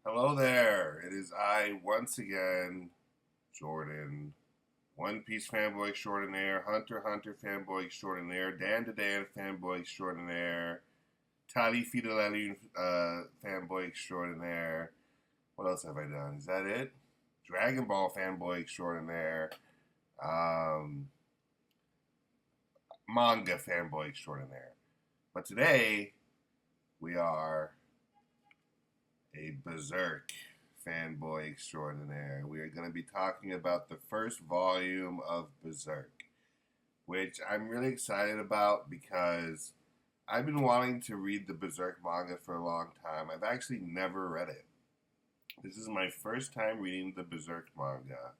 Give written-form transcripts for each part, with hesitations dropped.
Hello there. It is I once again, Jordan, One Piece fanboy extraordinaire, Hunter x Hunter fanboy extraordinaire, Dan to Dan fanboy extraordinaire, Tali Fidelelli fanboy extraordinaire. What else have I done? Is that it? Dragon Ball fanboy extraordinaire, um, manga fanboy extraordinaire. But today we are a Berserk fanboy extraordinaire. We are going to be talking about the first volume of Berserk, which I'm really excited about because I've been wanting to read the Berserk manga for a long time. I've actually never read it. This is my first time reading the Berserk manga.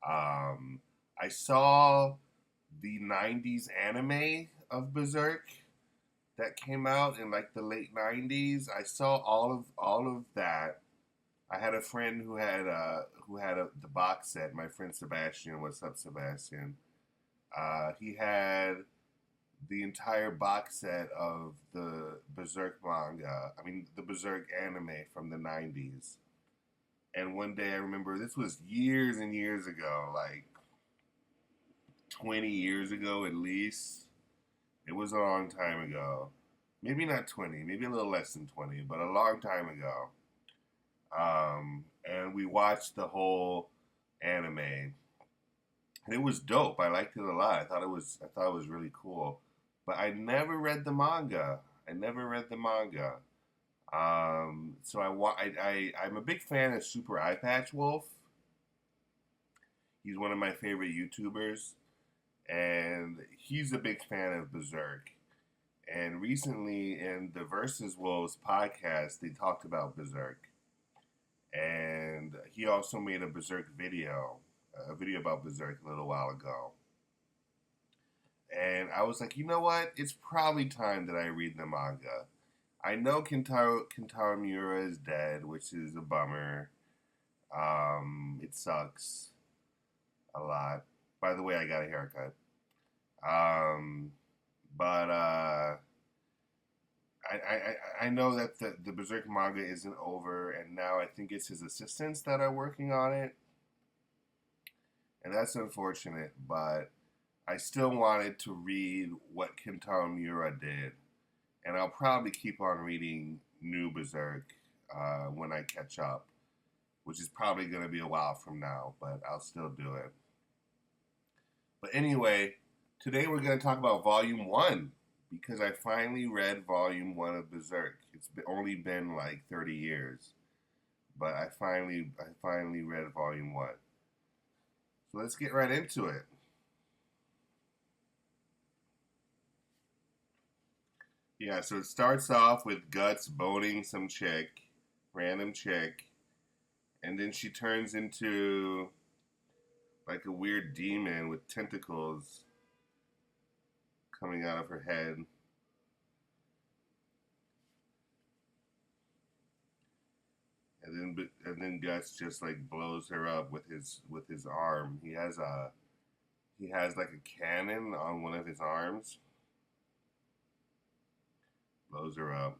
Um, I saw the 90s anime of Berserk that came out in like the late 90s. I saw all of that. I had a friend who had the box set. My friend Sebastian, what's up, Sebastian? He had the entire box set of the Berserk manga. I mean, the Berserk anime from the '90s. And one day I remember this was years and years ago, like 20 years ago at least. It was a long time ago. Maybe not 20, maybe a little less than 20, but a long time ago. And we watched the whole anime, and it was dope. I liked it a lot. I thought it was really cool. But I never read the manga. I never read the manga. So I'm a big fan of Super Eye Patch Wolf. He's one of my favorite YouTubers, and he's a big fan of Berserk. And recently in the Versus Wolves podcast, they talked about Berserk. And he also made a video about Berserk a little while ago. And I was like, you know what? It's probably time that I read the manga. I know Kentaro Miura is dead, which is a bummer. It sucks a lot. By the way, I got a haircut. Um, but I know that the Berserk manga isn't over, and now I think it's his assistants that are working on it, and that's unfortunate. But I still wanted to read what Kentaro Miura did, and I'll probably keep on reading New Berserk when I catch up, which is probably going to be a while from now, but I'll still do it. But anyway, today we're going to talk about Volume 1 because I finally read Volume 1 of Berserk. Only been like 30 years, but I finally read Volume 1. So let's get right into it. Yeah, so it starts off with Guts boning some chick, random chick, and then she turns into like a weird demon with tentacles coming out of her head. And then Guts just like blows her up with his arm. He has like a cannon on one of his arms. Blows her up.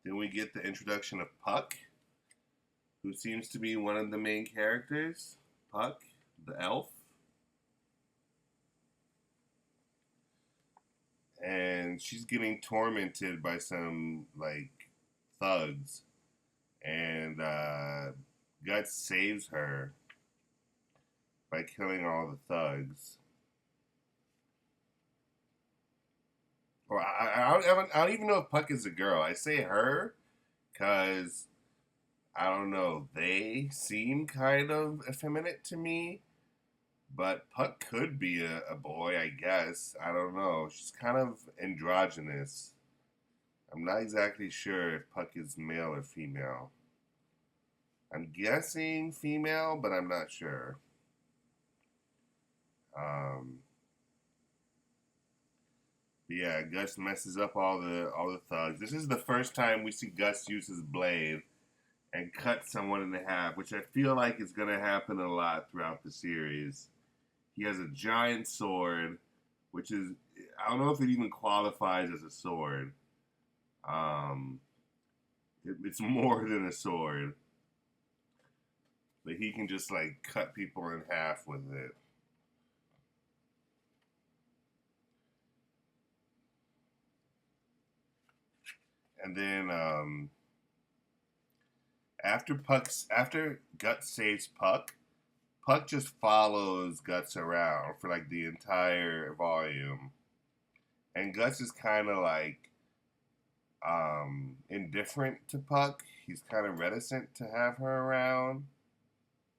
Then we get the introduction of Puck, who seems to be one of the main characters. Puck, the elf. And she's getting tormented by some like thugs, and Guts saves her by killing all the thugs. Or I don't even know if Puck is a girl. I say her because I don't know. They seem kind of effeminate to me, but Puck could be a boy, I guess. I don't know. She's kind of androgynous. I'm not exactly sure if Puck is male or female. I'm guessing female, but I'm not sure. Um, but yeah, Gus messes up all the thugs. This is the first time we see Gus use his blade and cut someone in half, which I feel like is going to happen a lot throughout the series. He has a giant sword, which is, I don't know if it even qualifies as a sword. Um, it's more than a sword, but he can just like cut people in half with it. And then after Guts saves Puck, Puck just follows Guts around for like the entire volume, and Guts is kind of like indifferent to Puck. He's kind of reticent to have her around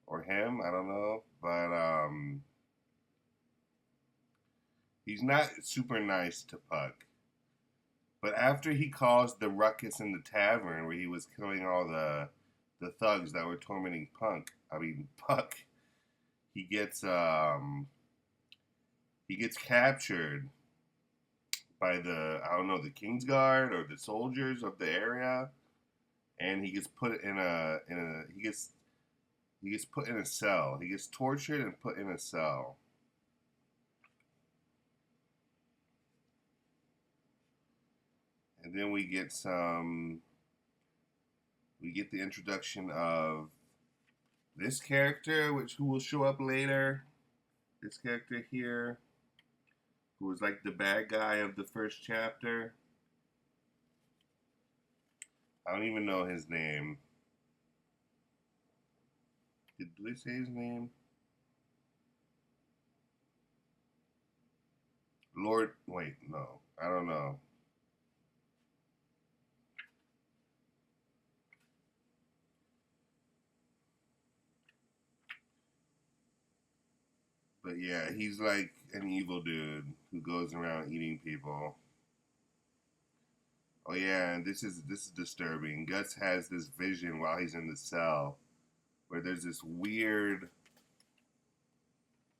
or him. I don't know, but he's not super nice to Puck. But after he caused the ruckus in the tavern where he was killing all the thugs that were tormenting Puck, he gets captured by the I don't know the Kingsguard or the soldiers of the area, and he gets put in a he gets put in a cell. He gets tortured and put in a cell. And then we get the introduction of this character, who will show up later. This character here, who was like the bad guy of the first chapter. I don't even know his name. Do they say his name? Lord, wait, no, I don't know. But yeah, he's like an evil dude who goes around eating people. Oh yeah, and this is disturbing. Guts has this vision while he's in the cell where there's this weird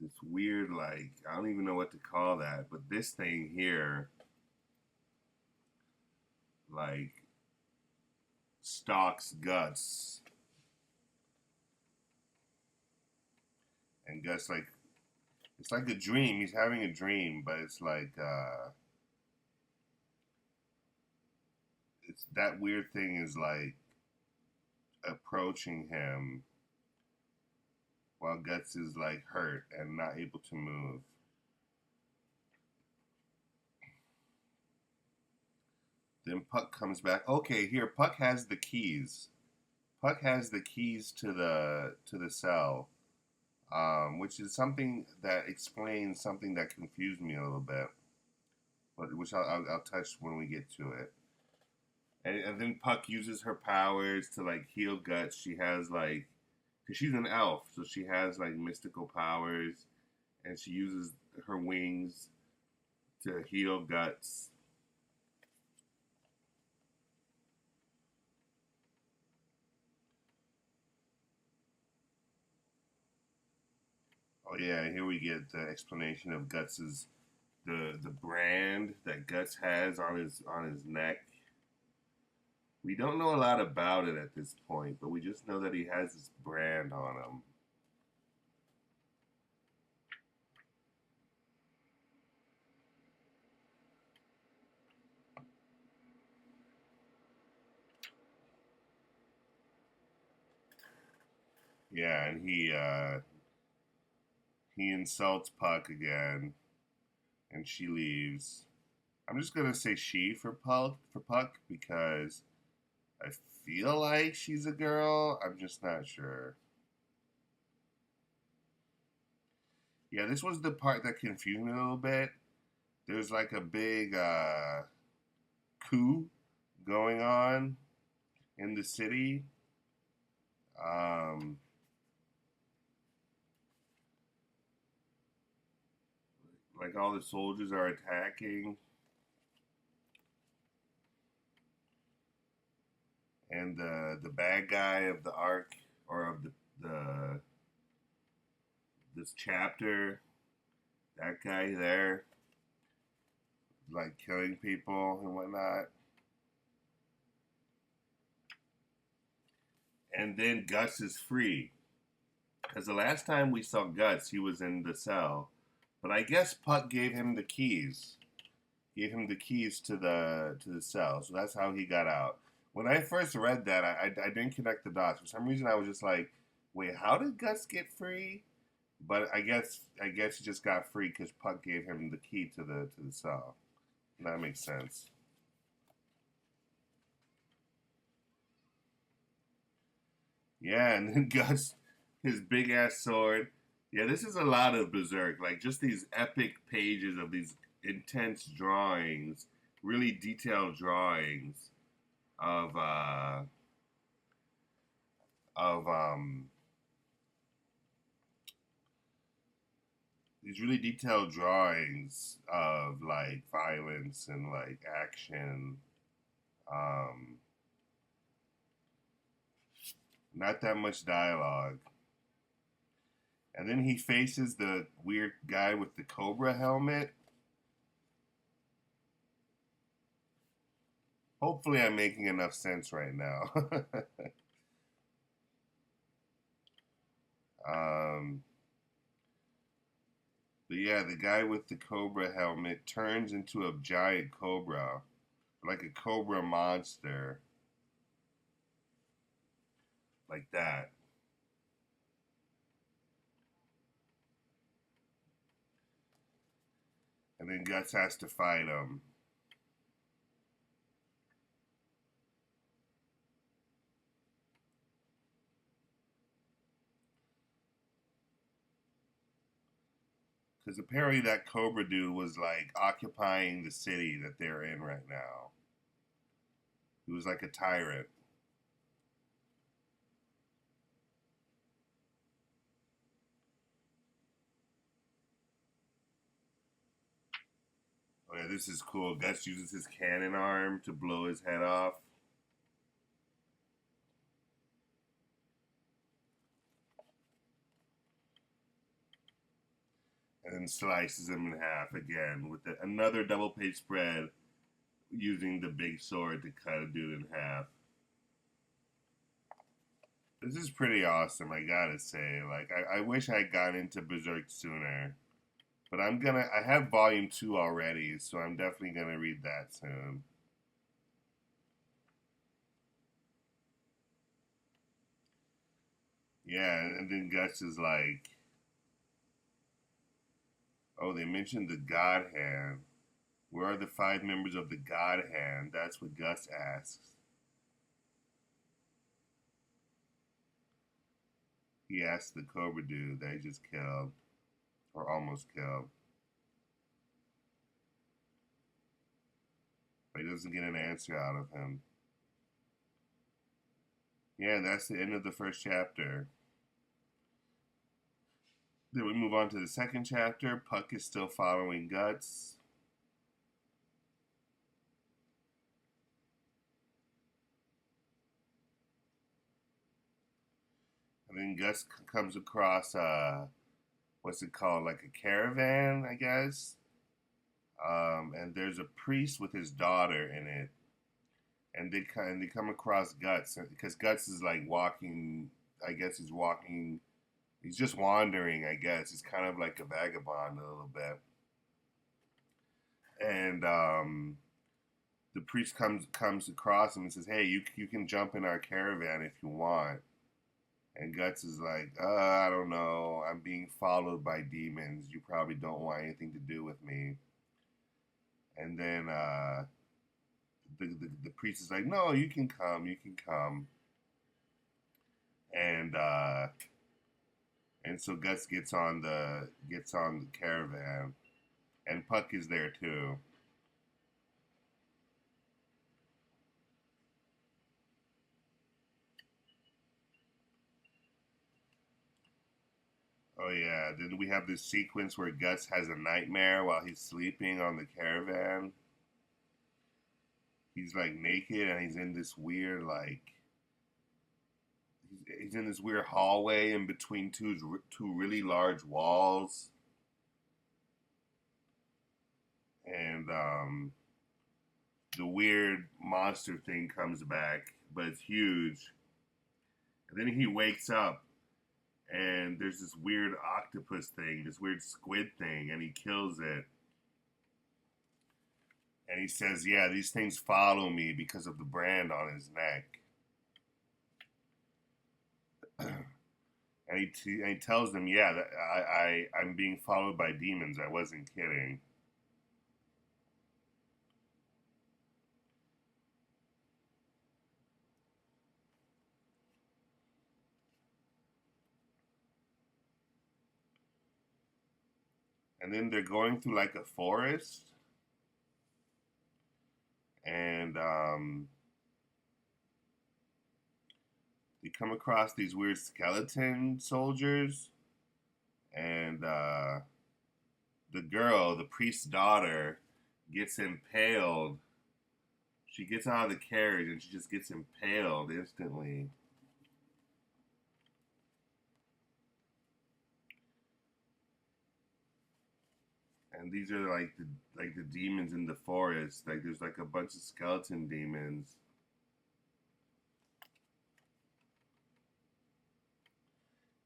like I don't even know what to call that, but this thing here like stalks Guts, and Guts like it's like a dream. He's having a dream, but it's like it's that weird thing is like approaching him while Guts is like hurt and not able to move. Then Puck comes back. Okay, here Puck has the keys. Puck has the keys to the cell, which is something that explains something that confused me a little bit, but which I'll touch when we get to it. And then Puck uses her powers to like heal Guts. She has like, cause she's an elf, so she has like mystical powers, and she uses her wings to heal Guts. Oh yeah, here we get the explanation of Guts's the brand that Guts has on his neck. We don't know a lot about it at this point, but we just know that he has this brand on him. Yeah, and he insults Puck again, and she leaves. I'm just gonna say she for Puck because I feel like she's a girl. I'm just not sure. Yeah, this was the part that confused me a little bit. There's like a big coup going on in the city. Um, like all the soldiers are attacking, and the bad guy of the arc or of the this chapter, that guy there, like killing people and whatnot. And then Guts is free. Because the last time we saw Guts, he was in the cell. But I guess Puck gave him the keys. gave him the keys to the cell, so that's how he got out. When I first read that, I didn't connect the dots. For some reason, I was just like, wait, how did Guts get free? But I guess he just got free because Puck gave him the key to the cell. That makes sense. Yeah, and then Guts, his big ass sword. Yeah, this is a lot of Berserk. Like just these epic pages of these intense drawings, really detailed drawings of of these really detailed drawings of like violence and like action. Um, Not that much dialogue. And then he faces the weird guy with the cobra helmet. Hopefully, I'm making enough sense right now. um, but yeah, the guy with the cobra helmet turns into a giant cobra, like a cobra monster, like that. And then Guts has to fight him. Because apparently that Cobra dude was like occupying the city that they're in right now. He was like a tyrant. Oh yeah, this is cool. Gus uses his cannon arm to blow his head off. And then slices him in half again with another double page spread using the big sword to cut a dude in half. This is pretty awesome, I gotta say. Like, I wish I had gotten into Berserk sooner. But I have volume 2 already, so I'm definitely gonna read that soon. Yeah, and then Gus is like, oh, they mentioned the God Hand. Where are the 5 members of the God Hand? That's what Gus asks. He asks the Cobra dude that he just killed, or almost killed. But he doesn't get an answer out of him. Yeah, that's the end of the first chapter. Then we move on to the second chapter. Puck is still following Guts. And then Gus comes across, what's it called? Like a caravan, I guess. And there's a priest with his daughter in it. And they come across Guts because Guts is like walking. I guess he's walking. He's just wandering. I guess he's kind of like a vagabond a little bit. And the priest comes across him and says, "Hey, you can jump in our caravan if you want." And Guts is like, I don't know. I'm being followed by demons. You probably don't want anything to do with me." And then the priest is like, "No, you can come. You can come." And so Guts gets on the caravan, and Puck is there too. Oh yeah. Then we have this sequence where Guts has a nightmare while he's sleeping on the caravan. He's like naked and he's in this weird like he's in this weird hallway in between two really large walls, and the weird monster thing comes back, but it's huge. And then he wakes up, and there's this weird octopus thing, this weird squid thing, and he kills it. And he says, yeah, these things follow me because of the brand on his neck. And he tells them, yeah, that I'm being followed by demons. I wasn't kidding. And then they're going through like a forest, and they come across these weird skeleton soldiers, and the girl, the priest's daughter, gets impaled. She gets out of the carriage and she just gets impaled instantly. And these are like the demons in the forest. Like there's like a bunch of skeleton demons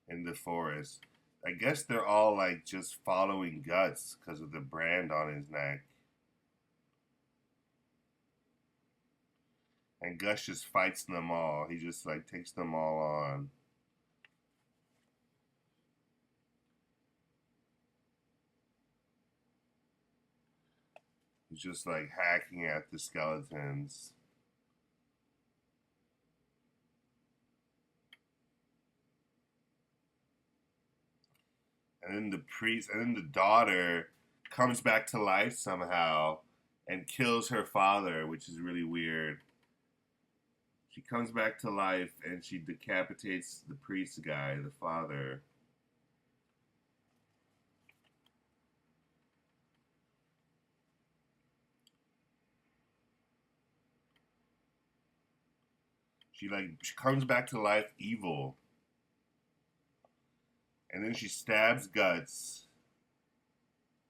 in the forest. I guess they're all like just following Guts because of the brand on his neck. And Gus just fights them all. He just like takes them all on. He's just like hacking at the skeletons. And then the priest, and then the daughter comes back to life somehow and kills her father, which is really weird. She comes back to life and she decapitates the priest guy, the father. She comes back to life evil, and then she stabs Guts,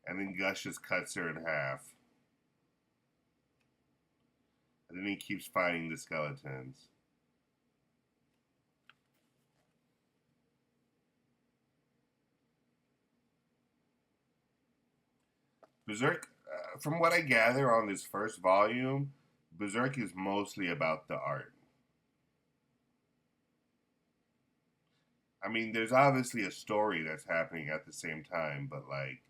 and then Gus just cuts her in half. And then he keeps fighting the skeletons. Berserk, from what I gather on this first volume, Berserk is mostly about the art. I mean, there's obviously a story that's happening at the same time, but like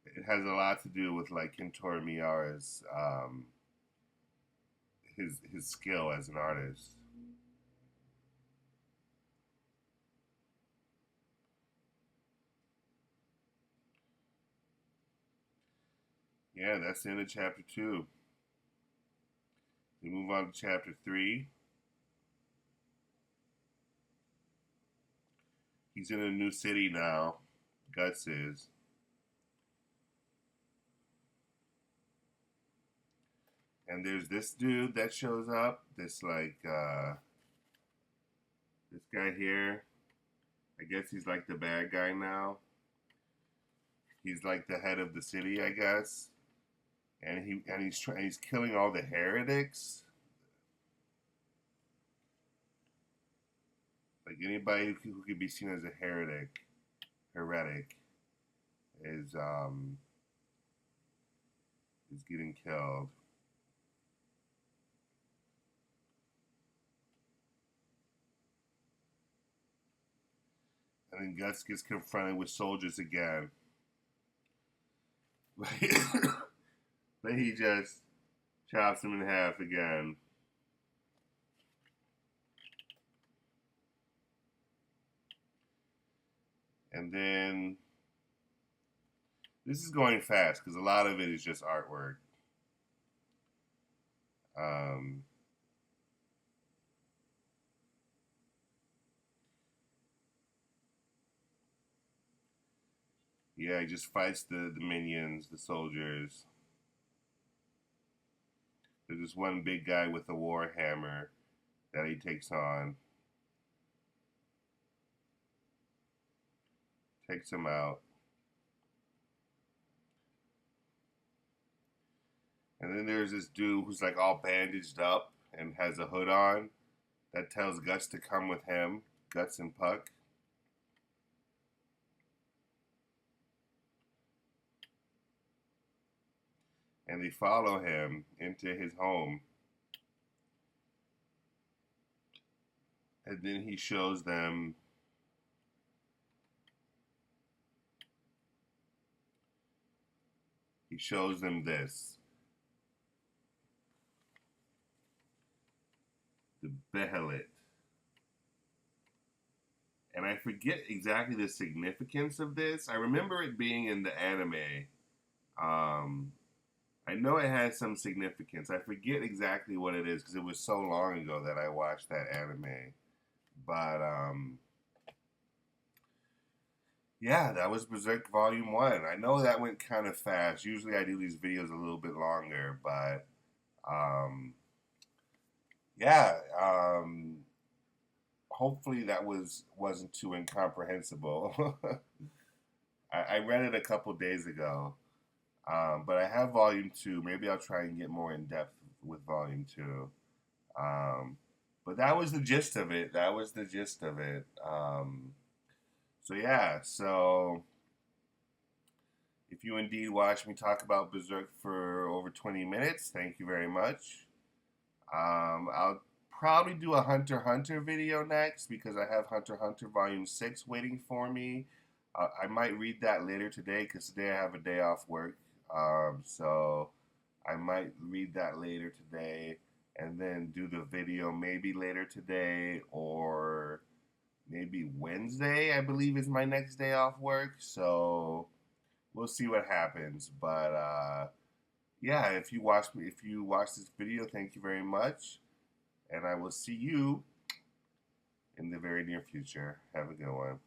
it has a lot to do with like Kentaro Miura's his skill as an artist. Yeah, that's the end of chapter 2. We move on to chapter 3. He's in a new city now. Guts is. And there's this dude that shows up. This guy here. I guess he's like the bad guy now. He's like the head of the city, I guess. And he's killing all the heretics. Like anybody who could be seen as a heretic, is is getting killed. And then Guts gets confronted with soldiers again. but he just chops him in half again. And then this is going fast because a lot of it is just artwork. Um, yeah, he just fights the minions, the soldiers. There's this one big guy with a war hammer that he takes on, takes him out. And then there's this dude who's like all bandaged up and has a hood on that tells Guts to come with him, Guts and Puck. and they follow him into his home, and then he shows them this, the Behelit. And I forget exactly the significance of this. I remember it being in the anime. Um, I know it has some significance. I forget exactly what it is because it was so long ago that I watched that anime. But yeah, that was Berserk Volume 1. I know that went kind of fast. Usually I do these videos a little bit longer, but um, yeah, hopefully that wasn't too incomprehensible. I read it a couple days ago, but I have Volume 2. Maybe I'll try and get more in depth with Volume 2. Um, but that was the gist of it. That was the gist of it. So yeah, so if you indeed watch me talk about Berserk for over 20 minutes, thank you very much. I'll probably do a Hunter x Hunter video next because I have Hunter x Hunter Volume 6 waiting for me. I might read that later today because today I have a day off work. So I might read that later today and then do the video maybe later today or maybe Wednesday, I believe, is my next day off work. So we'll see what happens. But yeah, if you watch this video, thank you very much, and I will see you in the very near future. Have a good one.